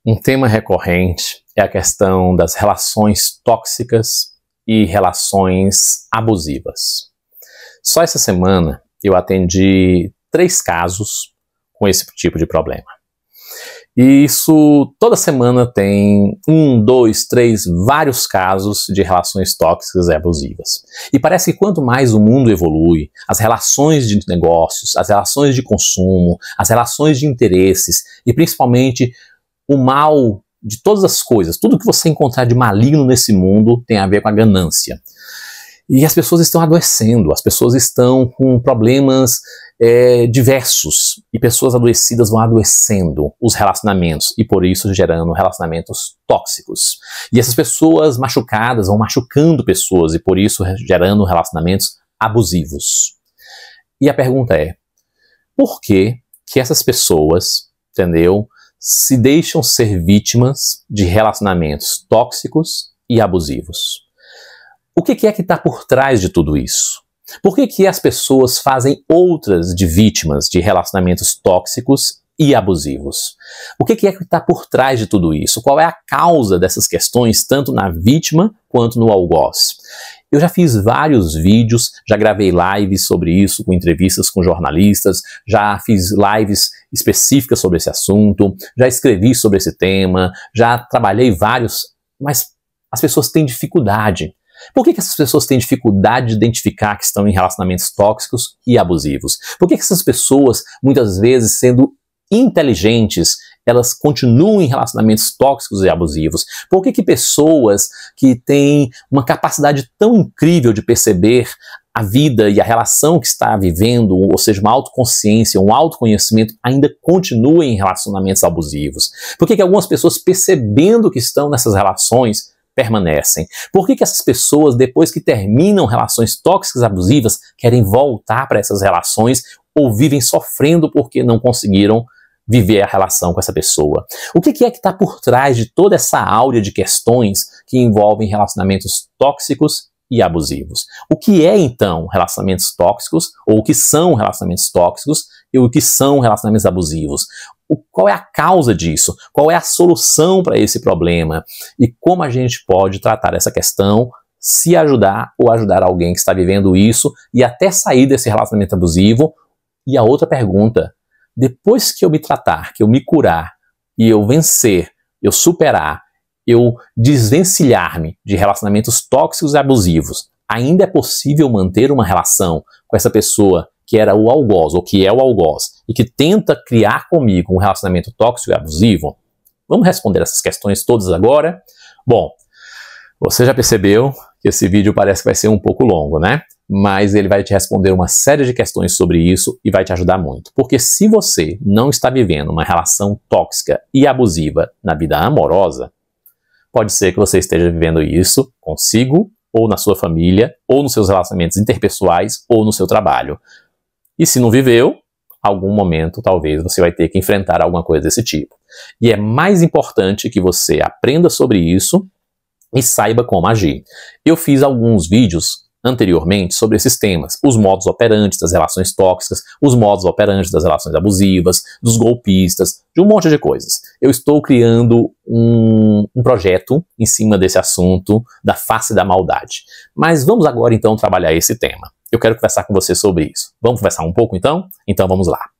Um tema recorrente é a questão das relações tóxicas e relações abusivas. Só essa semana eu atendi 3 casos com esse tipo de problema. E isso toda semana tem 1, 2, 3, vários casos de relações tóxicas e abusivas. E parece que quanto mais o mundo evolui, as relações de negócios, as relações de consumo, as relações de interesses e principalmente o mal de todas as coisas, tudo que você encontrar de maligno nesse mundo tem a ver com a ganância. E as pessoas estão adoecendo, as pessoas estão com problemas diversos, e pessoas adoecidas vão adoecendo os relacionamentos, e por isso gerando relacionamentos tóxicos. E essas pessoas machucadas vão machucando pessoas, e por isso gerando relacionamentos abusivos. E a pergunta é, por que essas pessoas, entendeu, se deixam ser vítimas de relacionamentos tóxicos e abusivos? O que é que está por trás de tudo isso? Por que as pessoas fazem outras de vítimas de relacionamentos tóxicos e abusivos? O que é que está por trás de tudo isso? Qual é a causa dessas questões, tanto na vítima quanto no algoz? Eu já fiz vários vídeos, já gravei lives sobre isso, com entrevistas com jornalistas, já fiz lives específicas sobre esse assunto, já escrevi sobre esse tema, já trabalhei vários, mas as pessoas têm dificuldade. Por que essas pessoas têm dificuldade de identificar que estão em relacionamentos tóxicos e abusivos? Por que essas pessoas, muitas vezes, sendo inteligentes, elas continuam em relacionamentos tóxicos e abusivos? Por que pessoas que têm uma capacidade tão incrível de perceber a vida e a relação que está vivendo, ou seja, uma autoconsciência, um autoconhecimento, ainda continuam em relacionamentos abusivos? Por que algumas pessoas, percebendo que estão nessas relações, permanecem? Por que essas pessoas, depois que terminam relações tóxicas e abusivas, querem voltar para essas relações ou vivem sofrendo porque não conseguiram viver a relação com essa pessoa? O que é que está por trás de toda essa áurea de questões que envolvem relacionamentos tóxicos e abusivos? O que é, então, relacionamentos tóxicos, ou o que são relacionamentos tóxicos e o que são relacionamentos abusivos? Qual é a causa disso? Qual é a solução para esse problema? E como a gente pode tratar essa questão, se ajudar ou ajudar alguém que está vivendo isso e até sair desse relacionamento abusivo? E a outra pergunta, depois que eu me tratar, que eu me curar e eu vencer, eu superar, eu desvencilhar-me de relacionamentos tóxicos e abusivos, ainda é possível manter uma relação com essa pessoa que era o algoz, ou que é o algoz, e que tenta criar comigo um relacionamento tóxico e abusivo? Vamos responder essas questões todas agora? Bom, você já percebeu que esse vídeo parece que vai ser um pouco longo, né? Mas ele vai te responder uma série de questões sobre isso e vai te ajudar muito. Porque se você não está vivendo uma relação tóxica e abusiva na vida amorosa, pode ser que você esteja vivendo isso consigo, ou na sua família, ou nos seus relacionamentos interpessoais, ou no seu trabalho. E se não viveu, algum momento talvez você vai ter que enfrentar alguma coisa desse tipo. E é mais importante que você aprenda sobre isso e saiba como agir. Eu fiz alguns vídeos anteriormente sobre esses temas, os modus operandi das relações tóxicas, os modus operandi das relações abusivas, dos golpistas, de um monte de coisas. Eu estou criando um projeto em cima desse assunto da face da maldade. Mas vamos agora então trabalhar esse tema. Eu quero conversar com você sobre isso. Vamos conversar um pouco então? Então vamos lá.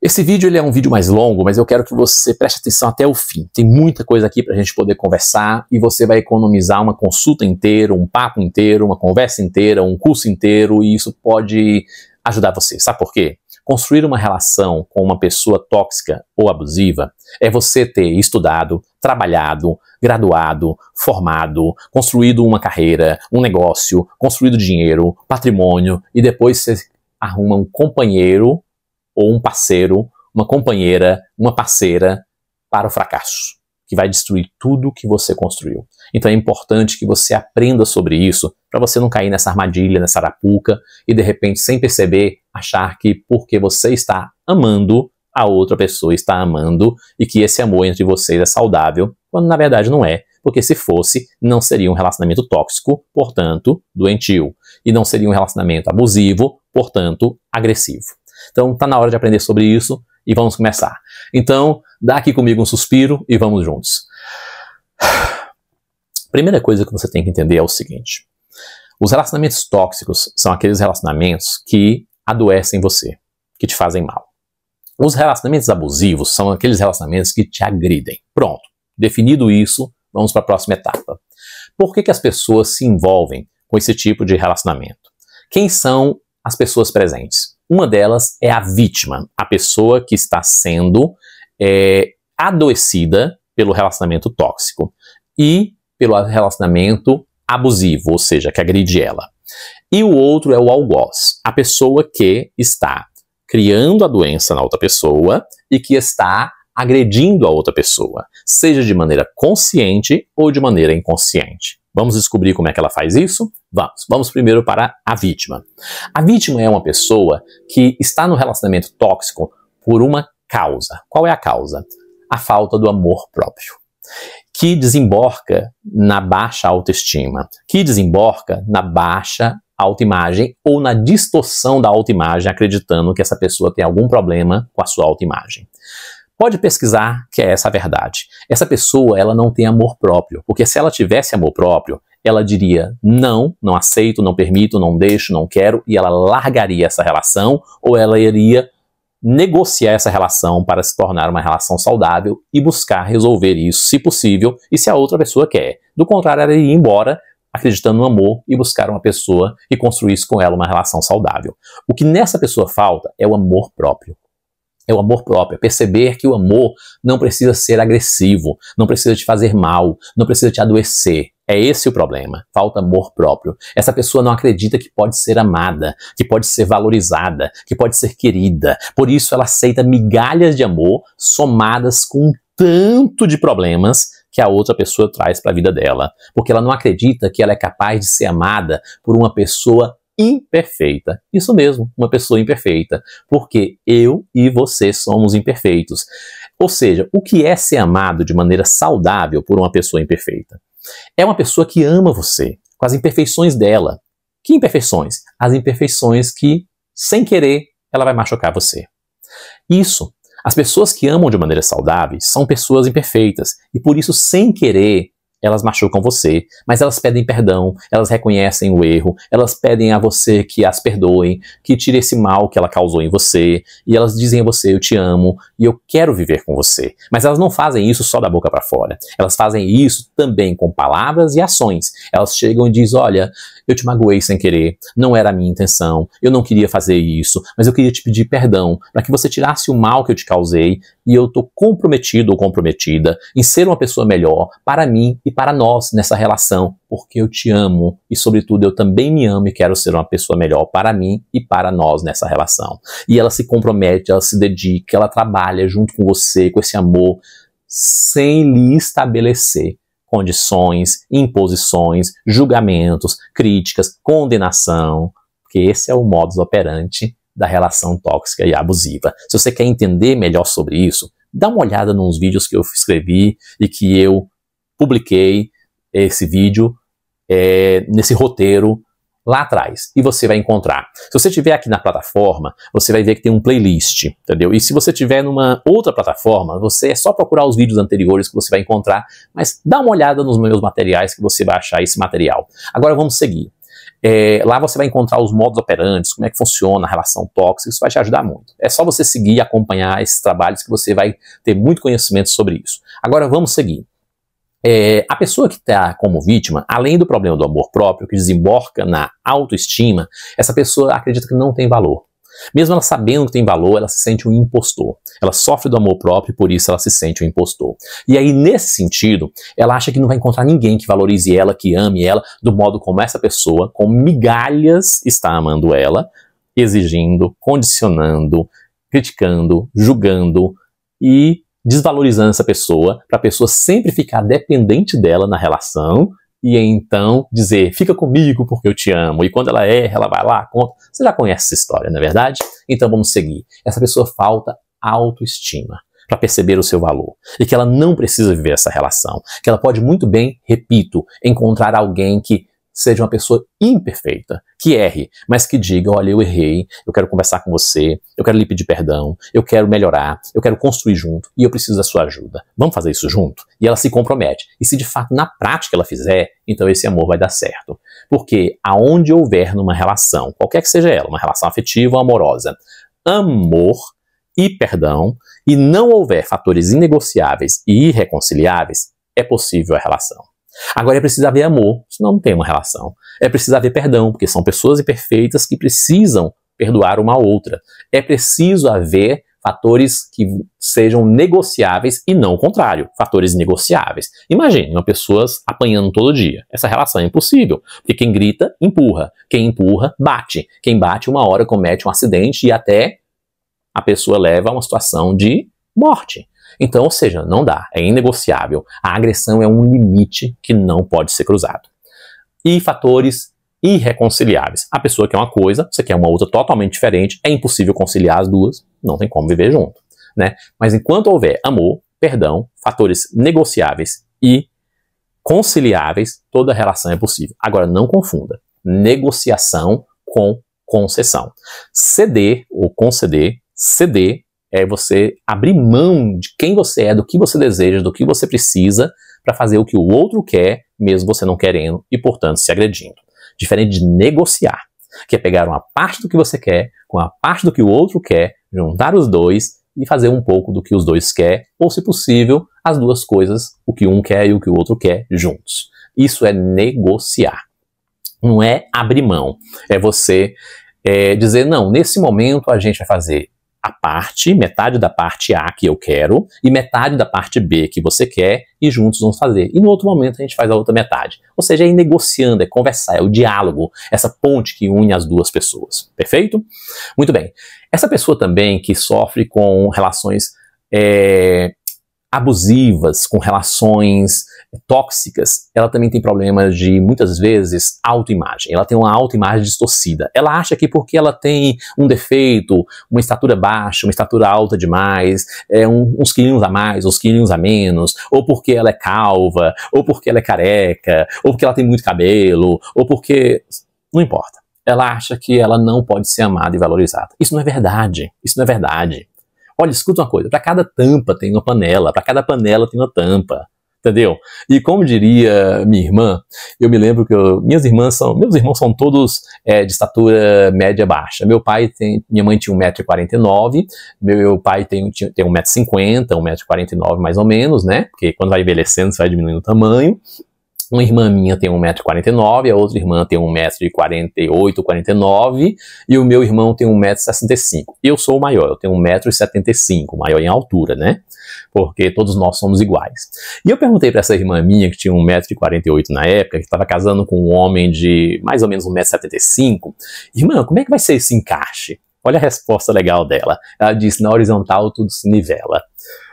Esse vídeo ele é um vídeo mais longo, mas eu quero que você preste atenção até o fim. Tem muita coisa aqui para a gente poder conversar e você vai economizar uma consulta inteira, um papo inteiro, uma conversa inteira, um curso inteiro, e isso pode ajudar você. Sabe por quê? Construir uma relação com uma pessoa tóxica ou abusiva é você ter estudado, trabalhado, graduado, formado, construído uma carreira, um negócio, construído dinheiro, patrimônio, e depois você arruma um companheiro ou um parceiro, uma companheira, uma parceira para o fracasso, que vai destruir tudo que você construiu. Então é importante que você aprenda sobre isso, para você não cair nessa armadilha, nessa arapuca, e de repente, sem perceber, achar que porque você está amando, a outra pessoa está amando, e que esse amor entre vocês é saudável, quando na verdade não é, porque se fosse, não seria um relacionamento tóxico, portanto, doentio, e não seria um relacionamento abusivo, portanto, agressivo. Então tá na hora de aprender sobre isso, e vamos começar. Então, dá aqui comigo um suspiro e vamos juntos. Primeira coisa que você tem que entender é o seguinte: os relacionamentos tóxicos são aqueles relacionamentos que adoecem você, que te fazem mal. Os relacionamentos abusivos são aqueles relacionamentos que te agridem. Pronto, definido isso, vamos para a próxima etapa. Por que as pessoas se envolvem com esse tipo de relacionamento? Quem são as pessoas presentes? Uma delas é a vítima, a pessoa que está sendo adoecida pelo relacionamento tóxico e pelo relacionamento abusivo, ou seja, que agride ela. E o outro é o algoz, a pessoa que está criando a doença na outra pessoa e que está agredindo a outra pessoa, seja de maneira consciente ou de maneira inconsciente. Vamos descobrir como é que ela faz isso? Vamos primeiro para a vítima. A vítima é uma pessoa que está no relacionamento tóxico por uma causa. Qual é a causa? A falta do amor próprio, que desemboca na baixa autoestima, que desemboca na baixa autoimagem ou na distorção da autoimagem, acreditando que essa pessoa tem algum problema com a sua autoimagem. Pode pesquisar que é essa a verdade. Essa pessoa, ela não tem amor próprio, porque se ela tivesse amor próprio, ela diria não, não aceito, não permito, não deixo, não quero, e ela largaria essa relação, ou ela iria negociar essa relação para se tornar uma relação saudável e buscar resolver isso, se possível, e se a outra pessoa quer. Do contrário, ela iria embora acreditando no amor e buscar uma pessoa e construir com ela uma relação saudável. O que nessa pessoa falta é o amor próprio. É o amor próprio, é perceber que o amor não precisa ser agressivo, não precisa te fazer mal, não precisa te adoecer. É esse o problema, falta amor próprio. Essa pessoa não acredita que pode ser amada, que pode ser valorizada, que pode ser querida. Por isso ela aceita migalhas de amor somadas com um tanto de problemas que a outra pessoa traz para a vida dela. Porque ela não acredita que ela é capaz de ser amada por uma pessoa imperfeita. Isso mesmo, uma pessoa imperfeita. Porque eu e você somos imperfeitos. Ou seja, o que é ser amado de maneira saudável por uma pessoa imperfeita? É uma pessoa que ama você, com as imperfeições dela. Que imperfeições? As imperfeições que, sem querer, ela vai machucar você. Isso. As pessoas que amam de maneira saudável são pessoas imperfeitas. E por isso, sem querer, elas machucam você, mas elas pedem perdão, elas reconhecem o erro, elas pedem a você que as perdoem, que tire esse mal que ela causou em você, e elas dizem a você, eu te amo, e eu quero viver com você. Mas elas não fazem isso só da boca para fora, elas fazem isso também com palavras e ações. Elas chegam e dizem, olha, eu te magoei sem querer, não era a minha intenção, eu não queria fazer isso, mas eu queria te pedir perdão, para que você tirasse o mal que eu te causei, e eu estou comprometido ou comprometida em ser uma pessoa melhor para mim e para nós nessa relação, porque eu te amo e, sobretudo, eu também me amo e quero ser uma pessoa melhor para mim e para nós nessa relação. E ela se compromete, ela se dedica, ela trabalha junto com você, com esse amor, sem lhe estabelecer condições, imposições, julgamentos, críticas, condenação, porque esse é o modus operandi da relação tóxica e abusiva. Se você quer entender melhor sobre isso, dá uma olhada nos vídeos que eu escrevi e que eu publiquei esse vídeo nesse roteiro lá atrás, e você vai encontrar. Se você estiver aqui na plataforma, você vai ver que tem um playlist, entendeu? E se você estiver numa outra plataforma, é só procurar os vídeos anteriores que você vai encontrar, mas dá uma olhada nos meus materiais que você vai achar esse material. Agora vamos seguir. Lá você vai encontrar os modos operantes, como é que funciona a relação tóxica, isso vai te ajudar muito. É só você seguir e acompanhar esses trabalhos que você vai ter muito conhecimento sobre isso. Agora vamos seguir. A pessoa que está como vítima, além do problema do amor próprio, que desemboca na autoestima, essa pessoa acredita que não tem valor. Mesmo ela sabendo que tem valor, ela se sente um impostor. Ela sofre do amor próprio e por isso ela se sente um impostor. E aí, nesse sentido, ela acha que não vai encontrar ninguém que valorize ela, que ame ela, do modo como essa pessoa, com migalhas, está amando ela, exigindo, condicionando, criticando, julgando e desvalorizando essa pessoa, para a pessoa sempre ficar dependente dela na relação e então dizer, fica comigo porque eu te amo. E quando ela erra, ela vai lá, conta. Você já conhece essa história, não é verdade? Então vamos seguir. Essa pessoa falta autoestima para perceber o seu valor e que ela não precisa viver essa relação, que ela pode muito bem, repito, encontrar alguém que seja uma pessoa imperfeita, que erre, mas que diga, olha, eu errei, eu quero conversar com você, eu quero lhe pedir perdão, eu quero melhorar, eu quero construir junto e eu preciso da sua ajuda. Vamos fazer isso junto? E ela se compromete. E se de fato na prática ela fizer, então esse amor vai dar certo. Porque aonde houver numa relação, qualquer que seja ela, uma relação afetiva ou amorosa, amor e perdão, e não houver fatores inegociáveis e irreconciliáveis, é possível a relação. Agora é preciso haver amor, senão não tem uma relação. É preciso haver perdão, porque são pessoas imperfeitas que precisam perdoar uma a outra. É preciso haver fatores que sejam negociáveis e não o contrário, fatores negociáveis. Imagine uma pessoa apanhando todo dia. Essa relação é impossível, porque quem grita, empurra. Quem empurra, bate. Quem bate, uma hora comete um acidente e até a pessoa leva a uma situação de morte. Então, ou seja, não dá, é inegociável. A agressão é um limite que não pode ser cruzado. E fatores irreconciliáveis. A pessoa quer uma coisa, você quer uma outra totalmente diferente, é impossível conciliar as duas, não tem como viver junto, né? Mas enquanto houver amor, perdão, fatores negociáveis e conciliáveis, toda relação é possível. Agora, não confunda negociação com concessão. Ceder ou conceder, ceder é você abrir mão de quem você é, do que você deseja, do que você precisa para fazer o que o outro quer, mesmo você não querendo e, portanto, se agredindo. Diferente de negociar, que é pegar uma parte do que você quer com a parte do que o outro quer, juntar os dois e fazer um pouco do que os dois querem, ou, se possível, as duas coisas, o que um quer e o que o outro quer, juntos. Isso é negociar. Não é abrir mão. É você dizer, não, nesse momento a gente vai fazer a parte, metade da parte A que eu quero e metade da parte B que você quer e juntos vamos fazer. E no outro momento a gente faz a outra metade. Ou seja, é ir negociando, é conversar, é o diálogo, essa ponte que une as duas pessoas. Perfeito? Muito bem. Essa pessoa também que sofre com relações abusivas, com relações tóxicas, ela também tem problemas de, muitas vezes, autoimagem. Ela tem uma autoimagem distorcida. Ela acha que porque ela tem um defeito, uma estatura baixa, uma estatura alta demais, uns quilinhos a mais, uns quilinhos a menos, ou porque ela é calva, ou porque ela é careca, ou porque ela tem muito cabelo, ou porque... não importa. Ela acha que ela não pode ser amada e valorizada. Isso não é verdade. Isso não é verdade. Olha, escuta uma coisa, para cada tampa tem uma panela, para cada panela tem uma tampa, entendeu? E como diria minha irmã, eu me lembro que meus irmãos são todos de estatura média baixa. Minha mãe tinha 1,49 m, meu pai tem 1,50 m, 1,49 m mais ou menos, né? Porque quando vai envelhecendo você vai diminuindo o tamanho. Uma irmã minha tem 1,49 m, a outra irmã tem 1,48 m, 49 m, e o meu irmão tem 1,65 m. Eu sou o maior, eu tenho 1,75 m, maior em altura, né? Porque todos nós somos iguais. E eu perguntei para essa irmã minha, que tinha 1,48 m na época, que estava casando com um homem de mais ou menos 1,75 m, irmã, como é que vai ser esse encaixe? Olha a resposta legal dela. Ela disse, na horizontal tudo se nivela.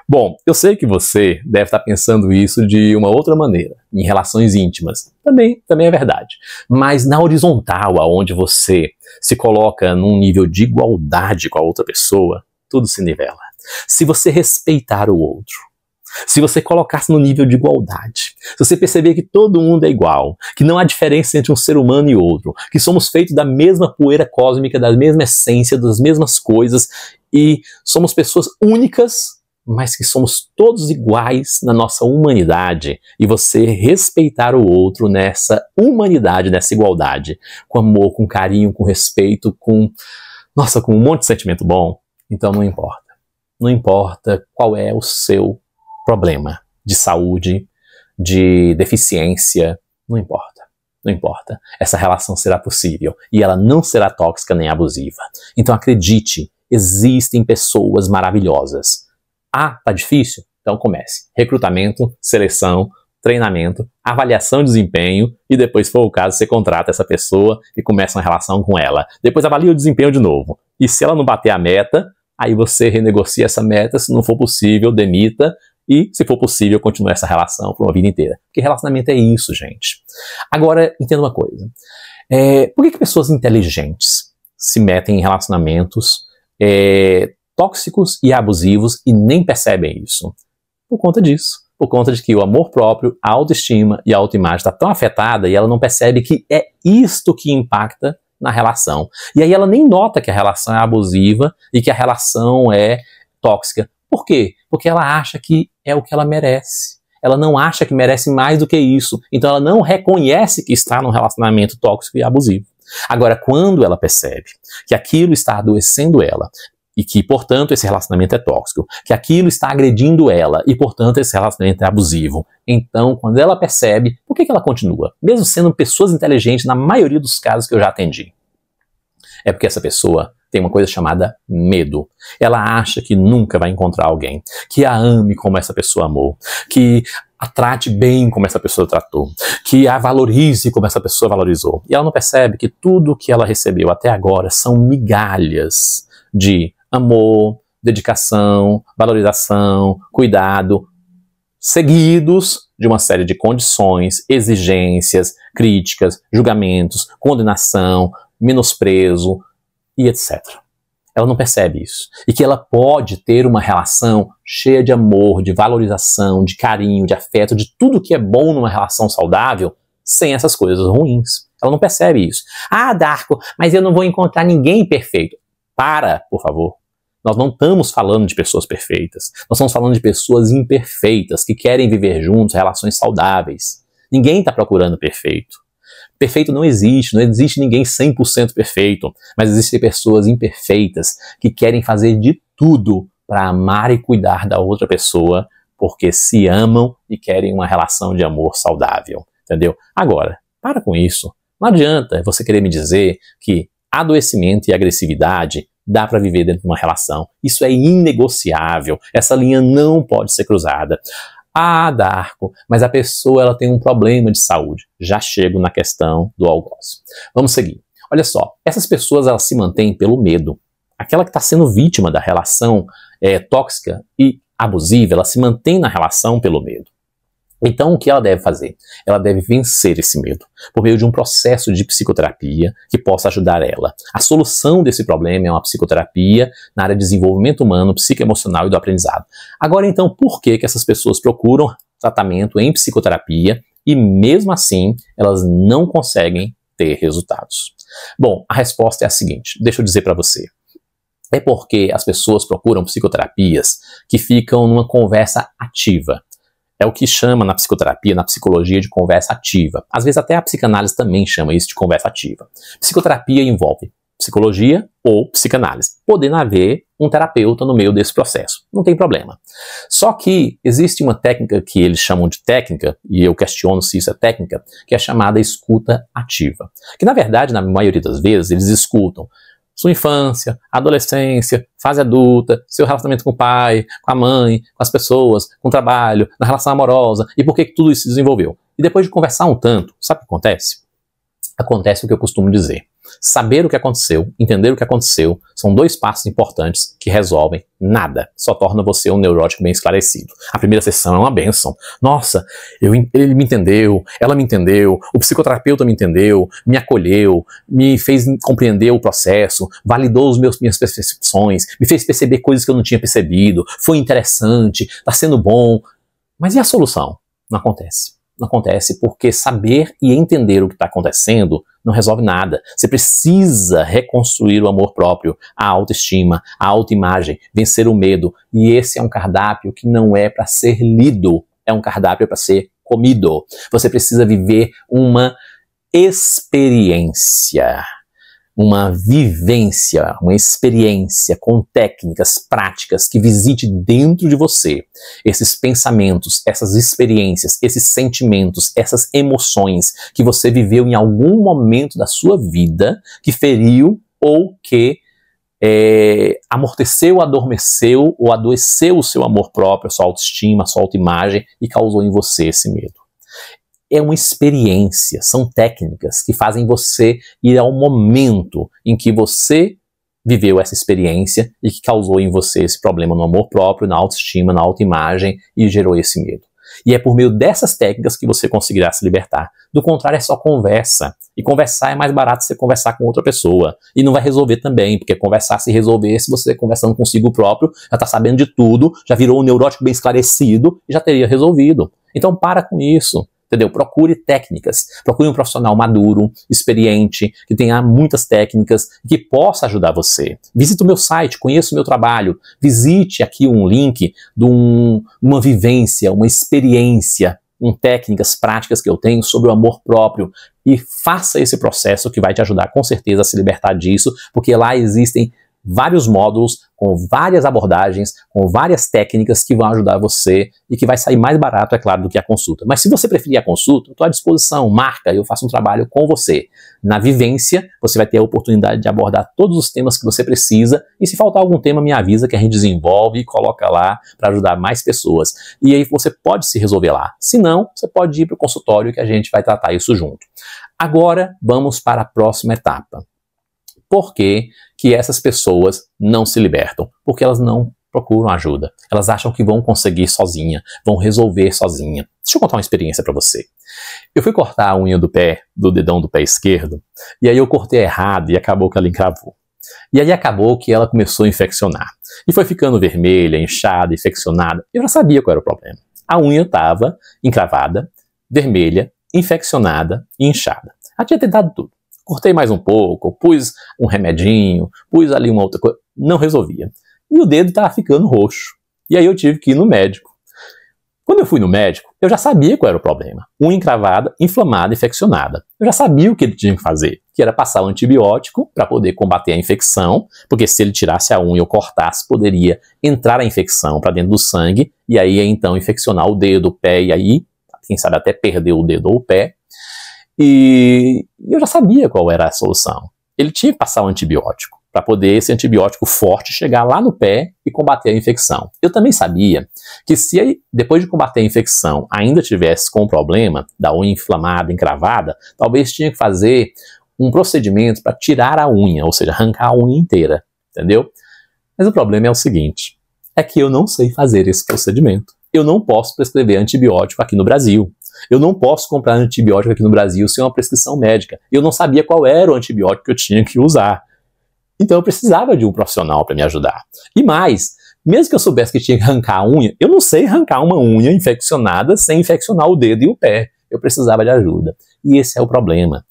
Bom, eu sei que você deve estar pensando isso de uma outra maneira, em relações íntimas. Também é verdade. Mas na horizontal, aonde você se coloca num nível de igualdade com a outra pessoa, tudo se nivela. Se você respeitar o outro, se você colocar-se no nível de igualdade, se você perceber que todo mundo é igual, que não há diferença entre um ser humano e outro, que somos feitos da mesma poeira cósmica, da mesma essência, das mesmas coisas, e somos pessoas únicas, mas que somos todos iguais na nossa humanidade, e você respeitar o outro nessa humanidade, nessa igualdade, com amor, com carinho, com respeito, com um monte de sentimento bom, então não importa. Não importa qual é o seu problema de saúde, de deficiência, não importa. Não importa. Essa relação será possível e ela não será tóxica nem abusiva. Então acredite, existem pessoas maravilhosas. Ah, tá difícil? Então comece. Recrutamento, seleção, treinamento, avaliação de desempenho e depois, se for o caso, você contrata essa pessoa e começa uma relação com ela. Depois avalia o desempenho de novo. E se ela não bater a meta, aí você renegocia essa meta. Se não for possível, demita. E, se for possível, continue essa relação por uma vida inteira. Porque relacionamento é isso, gente. Agora, entenda uma coisa. Por que pessoas inteligentes se metem em relacionamentos tóxicos e abusivos e nem percebem isso? Por conta disso. Por conta de que o amor próprio, a autoestima e a autoimagem está tão afetada e ela não percebe que é isto que impacta na relação. E aí ela nem nota que a relação é abusiva e que a relação é tóxica. Por quê? Porque ela acha que é o que ela merece. Ela não acha que merece mais do que isso. Então ela não reconhece que está num relacionamento tóxico e abusivo. Agora, quando ela percebe que aquilo está adoecendo ela, e que, portanto, esse relacionamento é tóxico, que aquilo está agredindo ela e, portanto, esse relacionamento é abusivo, então, quando ela percebe, por que ela continua? Mesmo sendo pessoas inteligentes, na maioria dos casos que eu já atendi. É porque essa pessoa tem uma coisa chamada medo. Ela acha que nunca vai encontrar alguém que a ame como essa pessoa amou, que a trate bem como essa pessoa tratou, que a valorize como essa pessoa valorizou. E ela não percebe que tudo que ela recebeu até agora são migalhas de amor, dedicação, valorização, cuidado, seguidos de uma série de condições, exigências, críticas, julgamentos, condenação, menosprezo e etc. Ela não percebe isso. E que ela pode ter uma relação cheia de amor, de valorização, de carinho, de afeto, de tudo que é bom numa relação saudável, sem essas coisas ruins. Ela não percebe isso. Ah, Darko, mas eu não vou encontrar ninguém perfeito. Para, por favor. Nós não estamos falando de pessoas perfeitas. Nós estamos falando de pessoas imperfeitas, que querem viver juntos, relações saudáveis. Ninguém está procurando perfeito. Perfeito não existe ninguém 100% perfeito, mas existem pessoas imperfeitas que querem fazer de tudo para amar e cuidar da outra pessoa, porque se amam e querem uma relação de amor saudável, entendeu? Agora, para com isso. Não adianta você querer me dizer que adoecimento e agressividade dá para viver dentro de uma relação. Isso é inegociável. Essa linha não pode ser cruzada. Ah, Darko, mas a pessoa ela tem um problema de saúde. Já chego na questão do algoz. Vamos seguir. Olha só, essas pessoas elas se mantêm pelo medo. Aquela que está sendo vítima da relação tóxica e abusiva, ela se mantém na relação pelo medo. Então, o que ela deve fazer? Ela deve vencer esse medo por meio de um processo de psicoterapia que possa ajudar ela. A solução desse problema é uma psicoterapia na área de desenvolvimento humano, psicoemocional e do aprendizado. Agora, então, por que essas pessoas procuram tratamento em psicoterapia e, mesmo assim, elas não conseguem ter resultados? Bom, a resposta é a seguinte, deixa eu dizer para você. É porque as pessoas procuram psicoterapias que ficam numa conversa ativa. É o que chama na psicoterapia, na psicologia, de conversa ativa. Às vezes até a psicanálise também chama isso de conversa ativa. Psicoterapia envolve psicologia ou psicanálise, podendo haver um terapeuta no meio desse processo. Não tem problema. Só que existe uma técnica que eles chamam de técnica, e eu questiono se isso é técnica, que é chamada escuta ativa. Que na verdade, na maioria das vezes, eles escutam sua infância, adolescência, fase adulta, seu relacionamento com o pai, com a mãe, com as pessoas, com o trabalho, na relação amorosa, e por que tudo isso se desenvolveu. E depois de conversar um tanto, sabe o que acontece? Acontece o que eu costumo dizer. Saber o que aconteceu, entender o que aconteceu, são 2 passos importantes que resolvem nada. Só torna você um neurótico bem esclarecido. A primeira sessão é uma bênção. Nossa, ele me entendeu, ela me entendeu, o psicoterapeuta me entendeu, me acolheu, me fez compreender o processo, validou minhas percepções, me fez perceber coisas que eu não tinha percebido, foi interessante, está sendo bom. Mas e a solução? Não acontece. Não acontece porque saber e entender o que está acontecendo não resolve nada. Você precisa reconstruir o amor próprio, a autoestima, a autoimagem, vencer o medo. E esse é um cardápio que não é para ser lido, é um cardápio para ser comido. Você precisa viver uma experiência, uma vivência, uma experiência com técnicas práticas que visite dentro de você esses pensamentos, essas experiências, esses sentimentos, essas emoções que você viveu em algum momento da sua vida que feriu ou que amorteceu, adormeceu ou adoeceu o seu amor próprio, a sua autoestima, a sua autoimagem e causou em você esse medo. É uma experiência, são técnicas que fazem você ir ao momento em que você viveu essa experiência e que causou em você esse problema no amor próprio, na autoestima, na autoimagem e gerou esse medo. E é por meio dessas técnicas que você conseguirá se libertar Do contrário, é só conversa. E conversar é mais barato você conversar com outra pessoa. E não vai resolver também, porque conversar se resolver, se você conversando consigo próprio, já está sabendo de tudo, já virou um neurótico bem esclarecido e já teria resolvido. Então para com isso. Entendeu? Procure técnicas, procure um profissional maduro, experiente, que tenha muitas técnicas, que possa ajudar você. Visite o meu site, conheça o meu trabalho, visite aqui um link de uma vivência, uma experiência, técnicas práticas que eu tenho sobre o amor próprio e faça esse processo que vai te ajudar com certeza a se libertar disso, porque lá existem vários módulos, com várias abordagens, com várias técnicas que vão ajudar você e que vai sair mais barato, é claro, do que a consulta. Mas se você preferir a consulta, eu estou à disposição, marca, eu faço um trabalho com você. Na vivência, você vai ter a oportunidade de abordar todos os temas que você precisa e se faltar algum tema, me avisa que a gente desenvolve e coloca lá para ajudar mais pessoas. E aí você pode se resolver lá. Se não, você pode ir para o consultório que a gente vai tratar isso junto. Agora, vamos para a próxima etapa. Por que essas pessoas não se libertam? Porque elas não procuram ajuda. Elas acham que vão conseguir sozinha, vão resolver sozinha. Deixa eu contar uma experiência para você. Eu fui cortar a unha do pé, do dedão do pé esquerdo, e aí eu cortei errado e acabou que ela encravou. E aí acabou que ela começou a infeccionar. E foi ficando vermelha, inchada, infeccionada. Eu já sabia qual era o problema. A unha estava encravada, vermelha, infeccionada e inchada. Ela tinha tentado tudo. Cortei mais um pouco, pus um remedinho, pus ali uma outra coisa, não resolvia. E o dedo estava ficando roxo. E aí eu tive que ir no médico. Quando eu fui no médico, eu já sabia qual era o problema. Unha encravada, inflamada, infeccionada. Eu já sabia o que ele tinha que fazer, que era passar o antibiótico para poder combater a infecção, porque se ele tirasse a unha ou cortasse, poderia entrar a infecção para dentro do sangue, e aí então infeccionar o dedo, o pé, e aí, quem sabe até perder o dedo ou o pé. E eu já sabia qual era a solução. Ele tinha que passar o antibiótico, para poder esse antibiótico forte chegar lá no pé e combater a infecção. Eu também sabia que se ele, depois de combater a infecção, ainda tivesse com o problema da unha inflamada, encravada, talvez tinha que fazer um procedimento para tirar a unha, ou seja, arrancar a unha inteira, entendeu? Mas o problema é o seguinte, é que eu não sei fazer esse procedimento. Eu não posso prescrever antibiótico aqui no Brasil. Eu não posso comprar antibiótico aqui no Brasil sem uma prescrição médica. Eu não sabia qual era o antibiótico que eu tinha que usar. Então eu precisava de um profissional para me ajudar. E mais, mesmo que eu soubesse que tinha que arrancar a unha, eu não sei arrancar uma unha infeccionada sem infeccionar o dedo e o pé. Eu precisava de ajuda. E esse é o problema.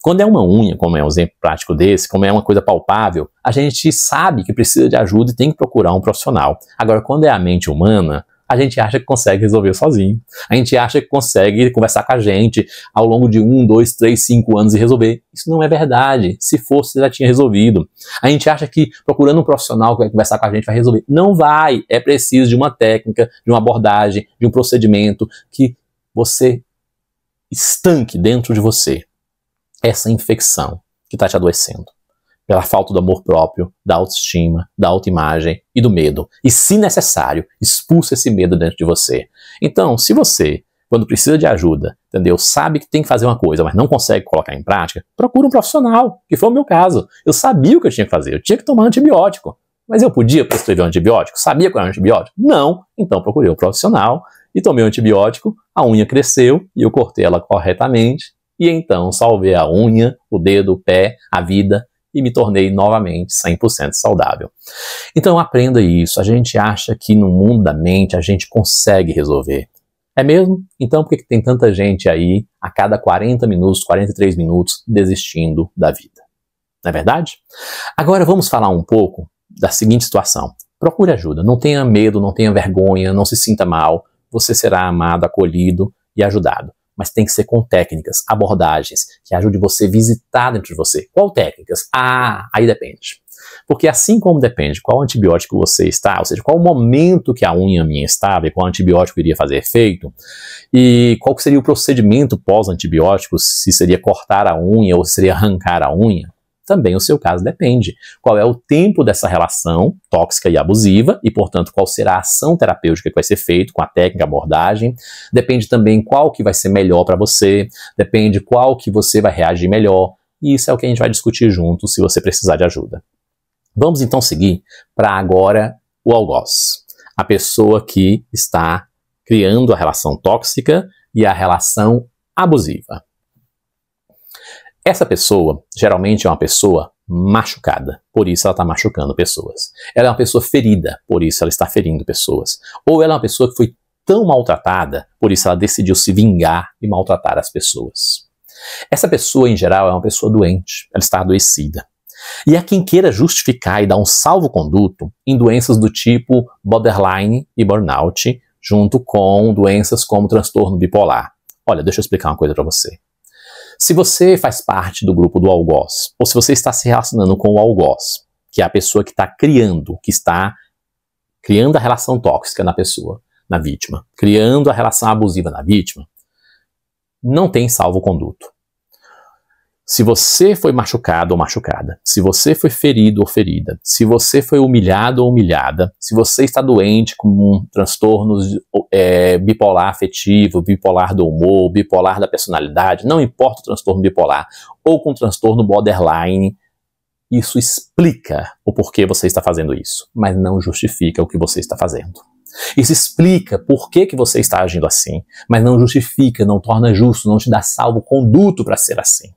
Quando é uma unha, como é um exemplo prático desse, como é uma coisa palpável, a gente sabe que precisa de ajuda e tem que procurar um profissional. Agora, quando é a mente humana, a gente acha que consegue resolver sozinho. A gente acha que consegue conversar com a gente ao longo de 1, 2, 3, 5 anos e resolver. Isso não é verdade. Se fosse, já tinha resolvido. A gente acha que procurando um profissional que vai conversar com a gente vai resolver. Não vai. É preciso de uma técnica, de uma abordagem, de um procedimento que você estanque dentro de você essa infecção que está te adoecendo. Pela falta do amor próprio, da autoestima, da autoimagem e do medo. E, se necessário, expulse esse medo dentro de você. Então, se você, quando precisa de ajuda, entendeu, sabe que tem que fazer uma coisa, mas não consegue colocar em prática, procura um profissional, que foi o meu caso. Eu sabia o que eu tinha que fazer, eu tinha que tomar antibiótico. Mas eu podia prescrever um antibiótico? Sabia qual era o antibiótico? Não. Então procurei um profissional e tomei o antibiótico, a unha cresceu e eu cortei ela corretamente. E então salvei a unha, o dedo, o pé, a vida, e me tornei novamente 100% saudável. Então aprenda isso. A gente acha que no mundo da mente a gente consegue resolver. É mesmo? Então por que tem tanta gente aí a cada 40 minutos, 43 minutos desistindo da vida? Não é verdade? Agora vamos falar um pouco da seguinte situação. Procure ajuda. Não tenha medo, não tenha vergonha, não se sinta mal. Você será amado, acolhido e ajudado. Mas tem que ser com técnicas, abordagens, que ajude você a visitar dentro de você. Qual técnicas? Aí depende. Porque assim como depende qual antibiótico você está, ou seja, qual o momento que a unha minha estava e qual antibiótico iria fazer efeito, e qual seria o procedimento pós-antibiótico, se seria cortar a unha ou se seria arrancar a unha, também o seu caso depende. Qual é o tempo dessa relação tóxica e abusiva e, portanto, qual será a ação terapêutica que vai ser feita com a técnica, abordagem. Depende também qual que vai ser melhor para você, depende qual que você vai reagir melhor. E isso é o que a gente vai discutir junto se você precisar de ajuda. Vamos então seguir para agora o algoz. A pessoa que está criando a relação tóxica e a relação abusiva. Essa pessoa geralmente é uma pessoa machucada, por isso ela está machucando pessoas. Ela é uma pessoa ferida, por isso ela está ferindo pessoas. Ou ela é uma pessoa que foi tão maltratada, por isso ela decidiu se vingar e maltratar as pessoas. Essa pessoa, em geral, é uma pessoa doente, ela está adoecida. E há quem queira justificar e dar um salvo-conduto em doenças do tipo borderline e burnout, junto com doenças como transtorno bipolar. Olha, deixa eu explicar uma coisa para você. Se você faz parte do grupo do algoz, ou se você está se relacionando com o algoz, que é a pessoa que está criando a relação tóxica na pessoa, na vítima, criando a relação abusiva na vítima, não tem salvo-conduto. Se você foi machucado ou machucada, se você foi ferido ou ferida, se você foi humilhado ou humilhada, se você está doente com transtornos bipolar afetivo, bipolar do humor, bipolar da personalidade, não importa o transtorno bipolar, ou com transtorno borderline, isso explica o porquê você está fazendo isso, mas não justifica o que você está fazendo. Isso explica por que você está agindo assim, mas não justifica, não torna justo, não te dá salvo-conduto para ser assim.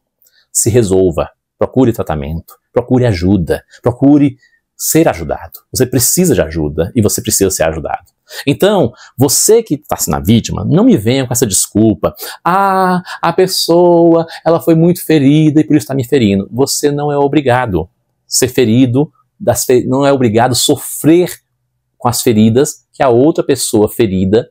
Se resolva, procure tratamento, procure ajuda, procure ser ajudado. Você precisa de ajuda e você precisa ser ajudado. Então, você que está sendo a vítima, não me venha com essa desculpa. Ah, a pessoa, ela foi muito ferida e por isso está me ferindo. Você não é obrigado a ser ferido, não é obrigado a sofrer com as feridas que a outra pessoa ferida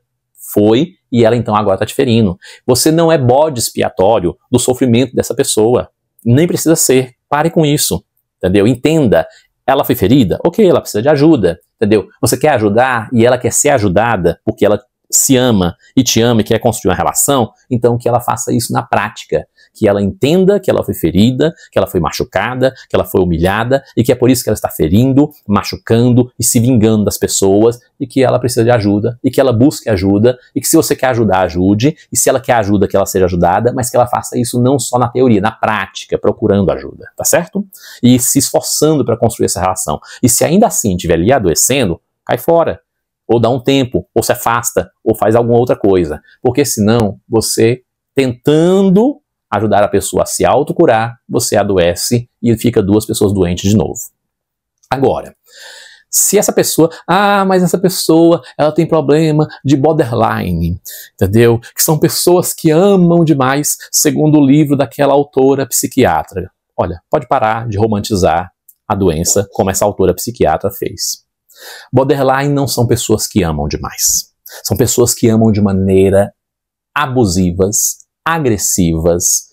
foi e ela então agora está te ferindo. Você não é bode expiatório do sofrimento dessa pessoa. Nem precisa ser. Pare com isso. Entendeu? Entenda. Ela foi ferida? Ok, ela precisa de ajuda. Entendeu? Você quer ajudar e ela quer ser ajudada porque ela se ama e te ama e quer construir uma relação, então que ela faça isso na prática. Que ela entenda que ela foi ferida, que ela foi machucada, que ela foi humilhada e que é por isso que ela está ferindo, machucando e se vingando das pessoas e que ela precisa de ajuda e que ela busque ajuda e que se você quer ajudar, ajude e se ela quer ajuda, que ela seja ajudada, mas que ela faça isso não só na teoria, na prática, procurando ajuda, tá certo? E se esforçando para construir essa relação. E se ainda assim estiver ali adoecendo, cai fora. Ou dá um tempo, ou se afasta, ou faz alguma outra coisa. Porque senão, você tentando ajudar a pessoa a se autocurar, você adoece e fica duas pessoas doentes de novo. Agora, se essa pessoa, mas essa pessoa, ela tem problema de borderline, entendeu? Que são pessoas que amam demais, segundo o livro daquela autora psiquiatra. Olha, pode parar de romantizar a doença como essa autora psiquiatra fez. Borderline não são pessoas que amam demais. São pessoas que amam de maneira abusivas, agressivas,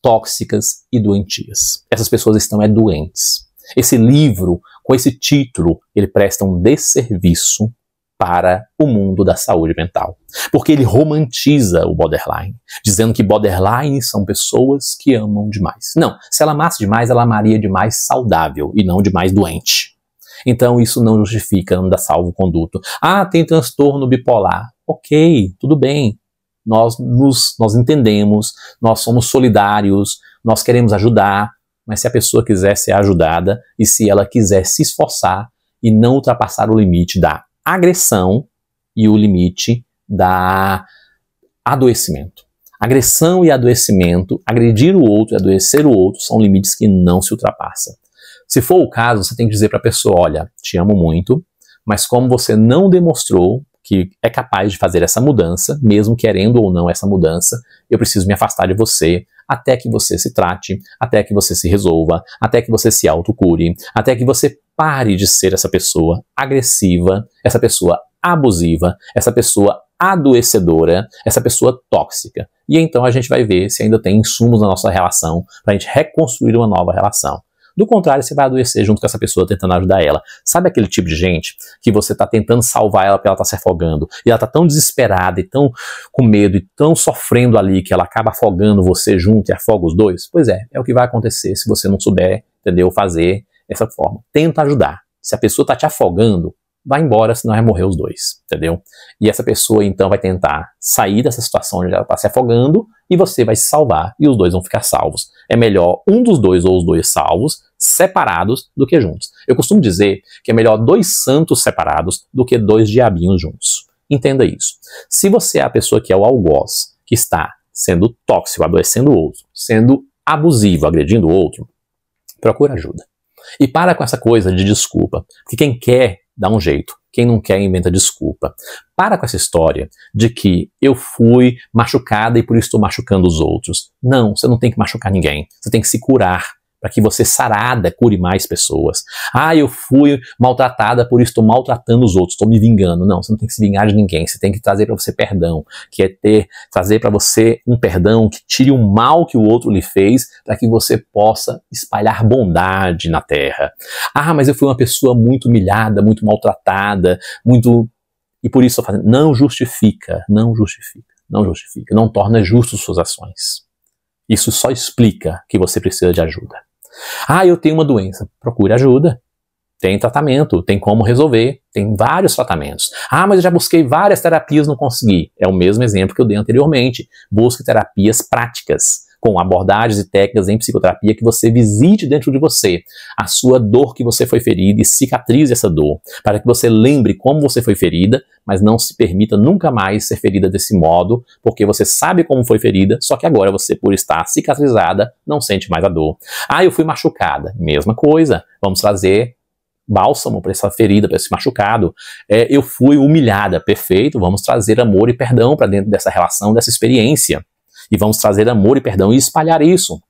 tóxicas e doentias. Essas pessoas estão doentes. Esse livro, com esse título, ele presta um desserviço para o mundo da saúde mental. Porque ele romantiza o borderline, dizendo que borderline são pessoas que amam demais. Não, se ela amasse demais, ela amaria demais saudável e não demais doente. Então isso não justifica, não dá salvo-conduto. Tem transtorno bipolar. Ok, tudo bem. Nós entendemos, nós somos solidários, nós queremos ajudar, mas se a pessoa quiser ser ajudada e se ela quiser se esforçar e não ultrapassar o limite da agressão e o limite da adoecimento. Agressão e adoecimento, agredir o outro e adoecer o outro são limites que não se ultrapassam. Se for o caso, você tem que dizer para a pessoa, olha, te amo muito, mas como você não demonstrou que é capaz de fazer essa mudança, mesmo querendo ou não essa mudança, eu preciso me afastar de você até que você se trate, até que você se resolva, até que você se autocure, até que você pare de ser essa pessoa agressiva, essa pessoa abusiva, essa pessoa adoecedora, essa pessoa tóxica. E então a gente vai ver se ainda tem insumos na nossa relação para a gente reconstruir uma nova relação. Do contrário, você vai adoecer junto com essa pessoa tentando ajudar ela. Sabe aquele tipo de gente que você está tentando salvar ela porque ela está se afogando e ela está tão desesperada e tão com medo e tão sofrendo ali que ela acaba afogando você junto e afoga os dois? Pois é o que vai acontecer se você não souber, entendeu, fazer essa forma. Tenta ajudar. Se a pessoa está te afogando, vai embora, senão vai morrer os dois, entendeu? E essa pessoa então vai tentar sair dessa situação onde ela está se afogando e você vai se salvar e os dois vão ficar salvos. É melhor um dos dois ou os dois salvos, separados, do que juntos. Eu costumo dizer que é melhor 2 santos separados do que 2 diabinhos juntos. Entenda isso. Se você é a pessoa que é o algoz, que está sendo tóxico, adoecendo o outro, sendo abusivo, agredindo o outro, procura ajuda. E para com essa coisa de desculpa, porque quem quer dá um jeito, quem não quer inventa desculpa. Para com essa história de que eu fui machucada e por isso estou machucando os outros. Não, você não tem que machucar ninguém, você tem que se curar, para que você sarada cure mais pessoas. Ah, eu fui maltratada, por isso estou maltratando os outros, estou me vingando. Não, você não tem que se vingar de ninguém, você tem que trazer para você perdão, que é trazer para você um perdão que tire o mal que o outro lhe fez, para que você possa espalhar bondade na terra. Ah, mas eu fui uma pessoa muito humilhada, muito maltratada, e por isso estou fazendo. Não justifica, não justifica, não justifica, não torna justas suas ações. Isso só explica que você precisa de ajuda. Ah, eu tenho uma doença. Procure ajuda. Tem tratamento, tem como resolver, tem vários tratamentos. Ah, mas eu já busquei várias terapias e não consegui. É o mesmo exemplo que eu dei anteriormente. Busque terapias práticas, com abordagens e técnicas em psicoterapia que você visite dentro de você a sua dor que você foi ferida e cicatrize essa dor, para que você lembre como você foi ferida, mas não se permita nunca mais ser ferida desse modo, porque você sabe como foi ferida, só que agora você, por estar cicatrizada, não sente mais a dor. Ah, eu fui machucada. Mesma coisa. Vamos trazer bálsamo para essa ferida, para esse machucado. Eu fui humilhada. Perfeito. Vamos trazer amor e perdão para dentro dessa relação, dessa experiência. E vamos trazer amor e perdão e espalhar isso.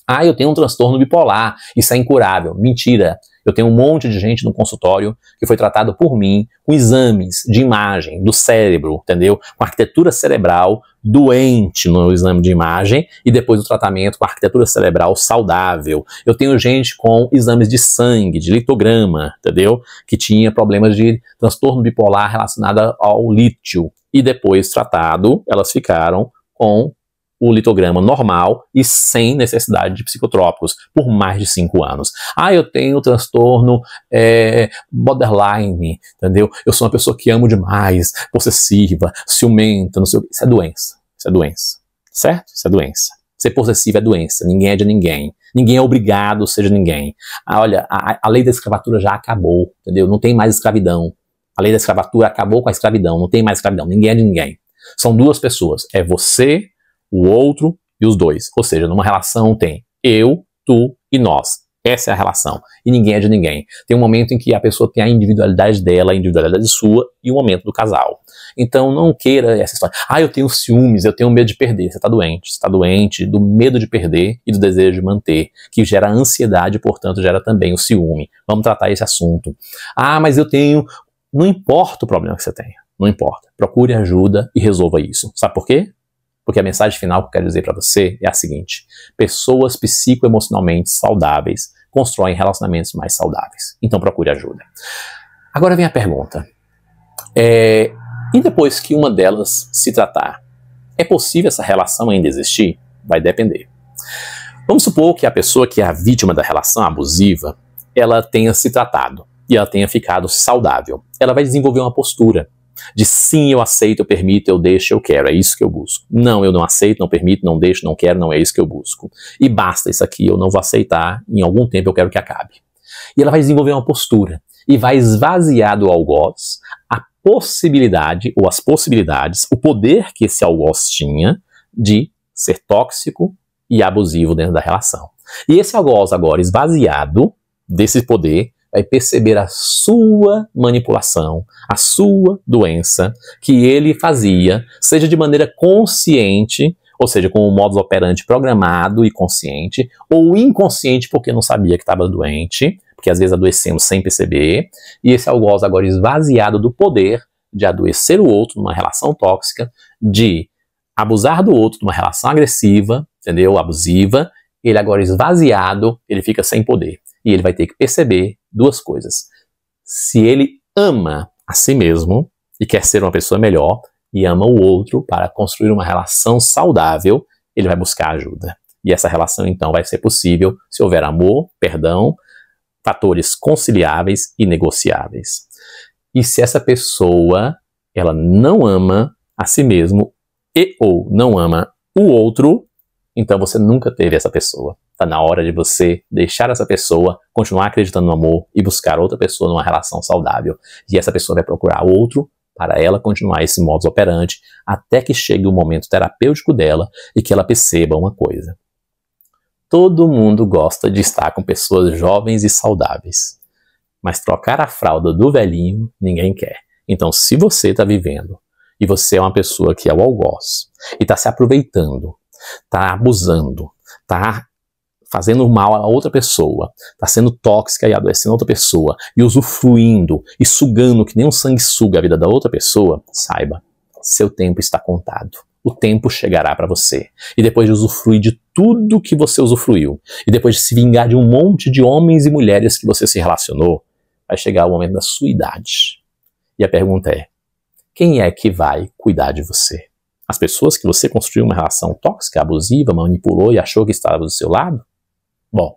Ah, eu tenho um transtorno bipolar, isso é incurável. Mentira. Eu tenho um monte de gente no consultório que foi tratado por mim com exames de imagem do cérebro, entendeu? Com arquitetura cerebral doente no exame de imagem e depois do tratamento com arquitetura cerebral saudável. Eu tenho gente com exames de sangue, de litograma, entendeu? Que tinha problemas de transtorno bipolar relacionado ao lítio. E depois tratado, elas ficaram com o litograma normal e sem necessidade de psicotrópicos por mais de 5 anos. Ah, eu tenho transtorno borderline, entendeu? Eu sou uma pessoa que amo demais, possessiva, ciumenta, não sei o que. Isso é doença. Isso é doença. Certo? Isso é doença. Ser possessivo é doença. Ninguém é de ninguém. Ninguém é obrigado a ser de ninguém. Ah, olha, a lei da escravatura já acabou, entendeu? Não tem mais escravidão. A lei da escravatura acabou com a escravidão. Não tem mais escravidão. Ninguém é de ninguém. São duas pessoas. É você, o outro e os dois. Ou seja, numa relação tem eu, tu e nós. Essa é a relação. E ninguém é de ninguém. Tem um momento em que a pessoa tem a individualidade dela, a individualidade sua e o momento do casal. Então não queira essa história. Ah, eu tenho ciúmes, eu tenho medo de perder. Você está doente. Você está doente do medo de perder e do desejo de manter, que gera ansiedade, portanto gera também o ciúme. Vamos tratar esse assunto. Ah, mas eu tenho... Não importa o problema que você tenha. Não importa. Procure ajuda e resolva isso. Sabe por quê? Porque a mensagem final que eu quero dizer para você é a seguinte: pessoas psicoemocionalmente saudáveis constroem relacionamentos mais saudáveis. Então procure ajuda. Agora vem a pergunta. E depois que uma delas se tratar, é possível essa relação ainda existir? Vai depender. Vamos supor que a pessoa que é a vítima da relação abusiva, ela tenha se tratado e ela tenha ficado saudável. Ela vai desenvolver uma postura de sim, eu aceito, eu permito, eu deixo, eu quero, é isso que eu busco. Não, eu não aceito, não permito, não deixo, não quero, não é isso que eu busco. E basta isso aqui, eu não vou aceitar, em algum tempo eu quero que acabe. E ela vai desenvolver uma postura e vai esvaziar do algoz a possibilidade, ou as possibilidades, o poder que esse algoz tinha de ser tóxico e abusivo dentro da relação. E esse algoz agora esvaziado desse poder vai perceber a sua manipulação, a sua doença, que ele fazia, seja de maneira consciente, ou seja, com o modus operandi programado e consciente, ou inconsciente porque não sabia que estava doente, porque às vezes adoecemos sem perceber, e esse algoz agora esvaziado do poder de adoecer o outro numa relação tóxica, de abusar do outro numa relação agressiva, entendeu? Abusiva, ele agora esvaziado, ele fica sem poder. E ele vai ter que perceber duas coisas. Se ele ama a si mesmo e quer ser uma pessoa melhor e ama o outro para construir uma relação saudável, ele vai buscar ajuda. E essa relação então vai ser possível se houver amor, perdão, fatores conciliáveis e negociáveis. E se essa pessoa ela não ama a si mesmo e ou não ama o outro, então você nunca teve essa pessoa. Está na hora de você deixar essa pessoa, continuar acreditando no amor e buscar outra pessoa numa relação saudável. E essa pessoa vai procurar outro para ela continuar esse modus operandi até que chegue o momento terapêutico dela e que ela perceba uma coisa. Todo mundo gosta de estar com pessoas jovens e saudáveis. Mas trocar a fralda do velhinho, ninguém quer. Então, se você está vivendo e você é uma pessoa que é o algoz e está se aproveitando, está abusando, está fazendo mal a outra pessoa, está sendo tóxica e adoecendo a outra pessoa, e usufruindo e sugando que nem um sanguessuga a vida da outra pessoa, saiba, seu tempo está contado. O tempo chegará para você. E depois de usufruir de tudo que você usufruiu, e depois de se vingar de um monte de homens e mulheres que você se relacionou, vai chegar o momento da sua idade. E a pergunta é, quem é que vai cuidar de você? As pessoas que você construiu uma relação tóxica, abusiva, manipulou e achou que estava do seu lado? Bom,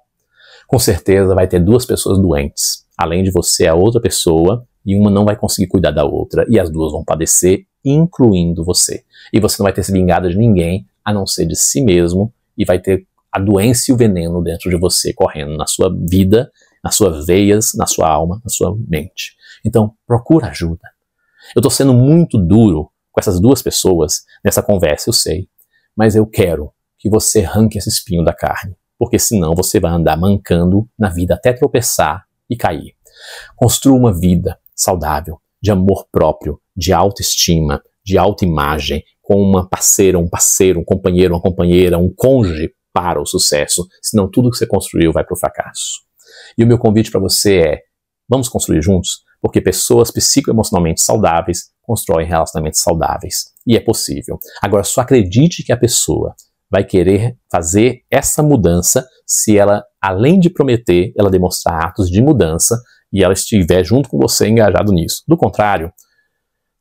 com certeza vai ter duas pessoas doentes. Além de você, a outra pessoa, e uma não vai conseguir cuidar da outra, e as duas vão padecer, incluindo você. E você não vai ter se vingado de ninguém, a não ser de si mesmo, e vai ter a doença e o veneno dentro de você correndo na sua vida, nas suas veias, na sua alma, na sua mente. Então, procura ajuda. Eu estou sendo muito duro com essas duas pessoas nessa conversa, eu sei, mas eu quero que você arranque esse espinho da carne, porque senão você vai andar mancando na vida até tropeçar e cair. Construa uma vida saudável, de amor próprio, de autoestima, de autoimagem, com uma parceira, um parceiro, um companheiro, uma companheira, um cônjuge para o sucesso, senão tudo que você construiu vai para o fracasso. E o meu convite para você é, vamos construir juntos? Porque pessoas psicoemocionalmente saudáveis constroem relacionamentos saudáveis. E é possível. Agora, só acredite que a pessoa vai querer fazer essa mudança se ela, além de prometer, ela demonstrar atos de mudança e ela estiver junto com você engajado nisso. Do contrário,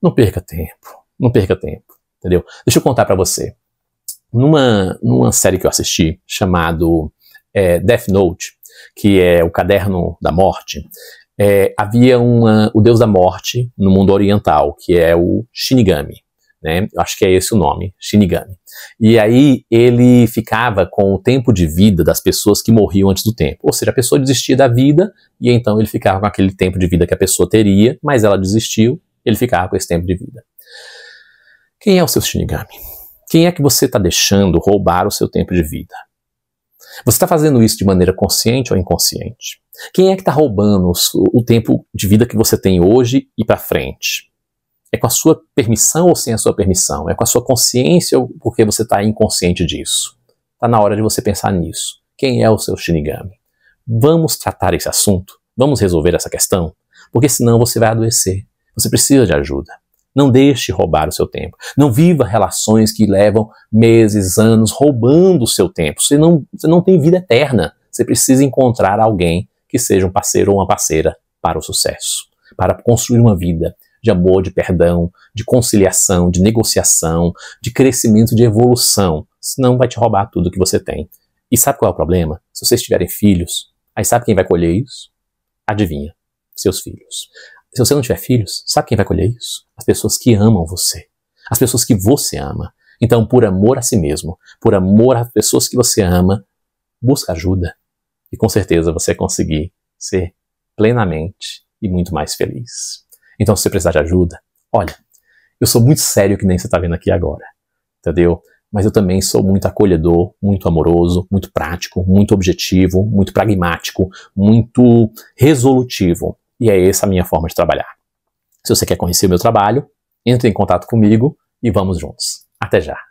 não perca tempo. Não perca tempo. Entendeu? Deixa eu contar para você. Numa série que eu assisti, chamado Death Note, que é o Caderno da Morte, havia o deus da morte no mundo oriental, que é o Shinigami, né? Eu acho que é esse o nome, Shinigami. E aí ele ficava com o tempo de vida das pessoas que morriam antes do tempo. Ou seja, a pessoa desistia da vida e então ele ficava com aquele tempo de vida que a pessoa teria, mas ela desistiu, ele ficava com esse tempo de vida. Quem é o seu Shinigami? Quem é que você está deixando roubar o seu tempo de vida? Você está fazendo isso de maneira consciente ou inconsciente? Quem é que está roubando o tempo de vida que você tem hoje e para frente? É com a sua permissão ou sem a sua permissão? É com a sua consciência ou porque você está inconsciente disso? Está na hora de você pensar nisso. Quem é o seu Shinigami? Vamos tratar esse assunto? Vamos resolver essa questão? Porque senão você vai adoecer. Você precisa de ajuda. Não deixe roubar o seu tempo. Não viva relações que levam meses, anos, roubando o seu tempo. Você não tem vida eterna. Você precisa encontrar alguém que seja um parceiro ou uma parceira para o sucesso. Para construir uma vida de amor, de perdão, de conciliação, de negociação, de crescimento, de evolução. Senão vai te roubar tudo que você tem. E sabe qual é o problema? Se vocês tiverem filhos, aí sabe quem vai colher isso? Adivinha? Seus filhos. Se você não tiver filhos, sabe quem vai colher isso? As pessoas que amam você. As pessoas que você ama. Então, por amor a si mesmo, por amor às pessoas que você ama, busca ajuda. E com certeza você vai conseguir ser plenamente e muito mais feliz. Então, se você precisar de ajuda, olha, eu sou muito sério que nem você está vendo aqui agora. Entendeu? Mas eu também sou muito acolhedor, muito amoroso, muito prático, muito objetivo, muito pragmático, muito resolutivo. E é essa a minha forma de trabalhar. Se você quer conhecer o meu trabalho, entre em contato comigo e vamos juntos. Até já!